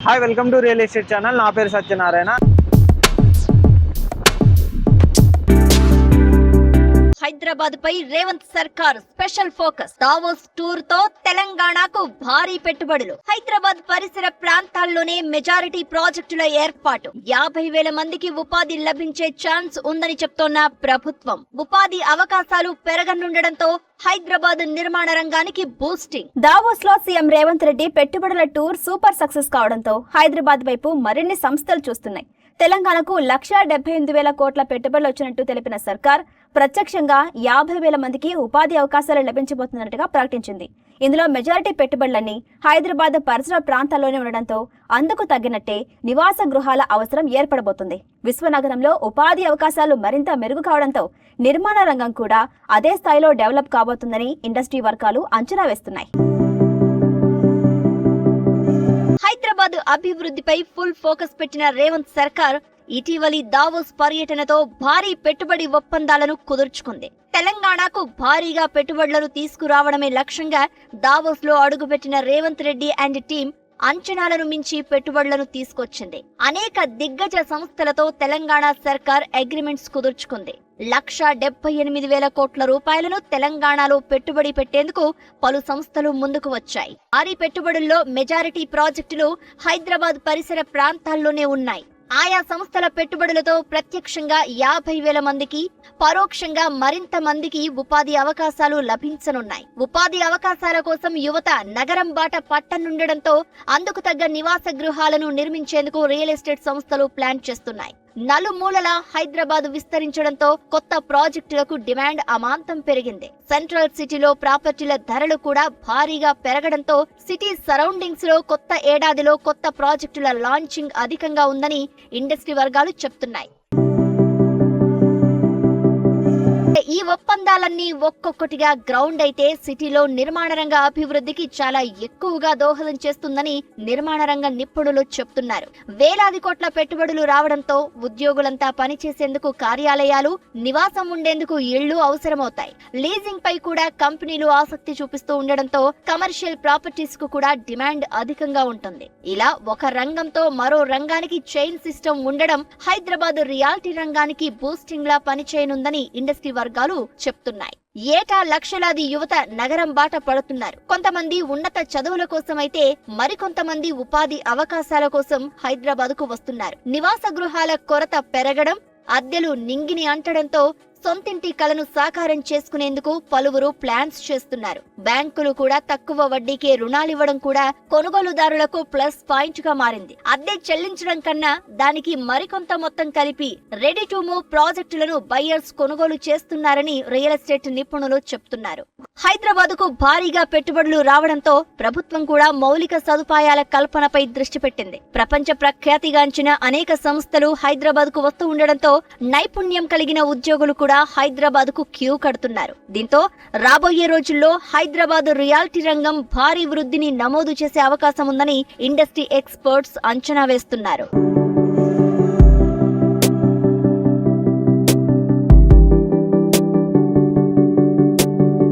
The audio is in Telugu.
Hi welcome to real estate channel. నా పేరు సత్యనారాయణ. హైదరాబాద్ పై రేవంత్ సర్కార్ స్పెషల్ ఫోకస్. దావోస్ టూర్ తో తెలంగాణకు భారీ పెట్టుబడులు. హైదరాబాద్ పరిసర ప్రాంతాల్లోనే మెజారిటీ ప్రాజెక్టుల ఏర్పాటు. 50,000 మందికి ఉపాధి లభించే ఛాన్స్ ఉందని చెప్తోన్న ప్రభుత్వం. ఉపాధి అవకాశాలు పెరగనుండడంతో హైదరాబాద్ నిర్మాణ రంగానికి బూస్టింగ్. దావోస్ లో సీఎం రేవంత్ రెడ్డి పెట్టుబడుల టూర్ సూపర్ సక్సెస్ కావడంతో హైదరాబాద్ వైపు మరిన్ని సంస్థలు చూస్తున్నాయి. తెలంగాణకు 1,78,000 కోట్ల పెట్టుబడులు వచ్చినట్టు తెలిపిన సర్కార్ ప్రత్యక్షంగా 50,000 మందికి ఉపాధి అవకాశాలు లభించబోతున్నట్టుగా ప్రకటించింది. ఇందులో మెజారిటీ పెట్టుబడులన్నీ హైదరాబాద్ పరిసర ప్రాంతాల్లోనే ఉండడంతో అందుకు తగ్గినట్టే నివాస గృహాల అవసరం ఏర్పడబోతుంది. విశ్వనగరంలో ఉపాధి అవకాశాలు మరింత మెరుగు కావడంతో నిర్మాణ రంగం కూడా అదే స్థాయిలో డెవలప్ కాబోతుందని ఇండస్ట్రీ వర్గాలు అంచనా వేస్తున్నాయి. హైదరాబాద్ అభివృద్ధిపై ఫుల్ ఫోకస్ పెట్టిన రేవంత్ సర్కార్ ఇటీవలి దావోస్ పర్యటనతో భారీ పెట్టుబడి ఒప్పందాలను కుదుర్చుకుంది. తెలంగాణకు భారీగా పెట్టుబడులను తీసుకురావడమే లక్ష్యంగా దావోస్ లో అడుగుపెట్టిన రేవంత్ రెడ్డి అండ్ టీం అంచనాలను మించి పెట్టుబడులను తీసుకొచ్చింది. అనేక దిగ్గజ సంస్థలతో తెలంగాణ సర్కార్ అగ్రిమెంట్స్ కుదుర్చుకుంది. 1,78,000 కోట్ల రూపాయలను తెలంగాణలో పెట్టుబడి పెట్టేందుకు పలు సంస్థలు ముందుకు వచ్చాయి. భారీ పెట్టుబడుల్లో మెజారిటీ ప్రాజెక్టులు హైదరాబాద్ పరిసర ప్రాంతాల్లోనే ఉన్నాయి. ఆయా సంస్థల పెట్టుబడులతో ప్రత్యక్షంగా 50,000 మందికి, పరోక్షంగా మరింత మందికి ఉపాధి అవకాశాలు లభించనున్నాయి. ఉపాధి అవకాశాల కోసం యువత నగరం బాట పట్టనుండడంతో అందుకు తగ్గ నివాస గృహాలను నిర్మించేందుకు రియల్ ఎస్టేట్ సంస్థలు ప్లాన్ చేస్తున్నాయి. నలుమూలలా హైదరాబాద్ విస్తరించడంతో కొత్త ప్రాజెక్టులకు డిమాండ్ అమాంతం పెరిగింది. సెంట్రల్ సిటీలో ప్రాపర్టీల ధరలు కూడా భారీగా పెరగడంతో సిటీ సరౌండింగ్స్ లో కొత్త ఏడాదిలో కొత్త ప్రాజెక్టుల లాంచింగ్ అధికంగా ఉందని ఇండస్ట్రీ వర్గాలు చెప్తున్నాయి. ఈ ఒప్పందాలన్నీ ఒక్కొక్కటిగా గ్రౌండ్ అయితే సిటీలో నిర్మాణ రంగ అభివృద్ధికి చాలా ఎక్కువగా దోహదం చేస్తుందని నిర్మాణ రంగ నిపుణులు చెప్తున్నారు. వేలాది కోట్ల పెట్టుబడులు రావడంతో ఉద్యోగులంతా పనిచేసేందుకు కార్యాలయాలు, నివాసం ఉండేందుకు ఇళ్లు అవసరమవుతాయి. లీజింగ్ పై కూడా కంపెనీలు ఆసక్తి చూపిస్తూ ఉండడంతో కమర్షియల్ ప్రాపర్టీస్ కు కూడా డిమాండ్ అధికంగా ఉంటుంది. ఇలా ఒక రంగంతో మరో రంగానికి చైన్ సిస్టమ్ ఉండడం హైదరాబాద్ రియాలిటీ రంగానికి బూస్టింగ్ లా పనిచేయనుందని ఇండస్ట్రీ వర్గాలు చెప్తున్నాయి. ఏటా లక్షలాది యువత నగరం బాట పడుతున్నారు. కొంతమంది ఉన్నత చదువుల కోసమైతే మరికొంతమంది ఉపాధి అవకాశాల కోసం హైదరాబాద్ కు వస్తున్నారు. నివాస గృహాల కొరత పెరగడం, అద్దెలు నింగిని అంటడంతో సొంతింటి కలను సాకారం చేసుకునేందుకు పలువురు ప్లాన్స్ చేస్తున్నారు. బ్యాంకులు కూడా తక్కువ వడ్డీకే రుణాలివ్వడం కూడా కొనుగోలుదారులకు ప్లస్ పాయింట్ గా మారింది. అద్దె చెల్లించడం కన్నా దానికి మరికొంత మొత్తం కలిపి రెడీ టు మూవ్ ప్రాజెక్టులను బయ్యర్స్ కొనుగోలు చేస్తున్నారని రియల్ ఎస్టేట్ నిపుణులు చెప్తున్నారు. హైదరాబాద్ కు భారీగా పెట్టుబడులు రావడంతో ప్రభుత్వం కూడా మౌలిక సదుపాయాల కల్పనపై దృష్టి పెట్టింది. ప్రపంచ ప్రఖ్యాతిగాంచిన అనేక సంస్థలు హైదరాబాద్ కు వస్తూ ఉండడంతో నైపుణ్యం కలిగిన ఉద్యోగులు కూడా హైదరాబాద్ కు క్యూ కడుతున్నారు. దీంతో రాబోయే రోజుల్లో హైదరాబాద్ రియాలిటీ రంగం భారీ వృద్ధిని నమోదు చేసే అవకాశం ఉందని ఇండస్ట్రీ ఎక్స్పర్ట్స్ అంచనా వేస్తున్నారు.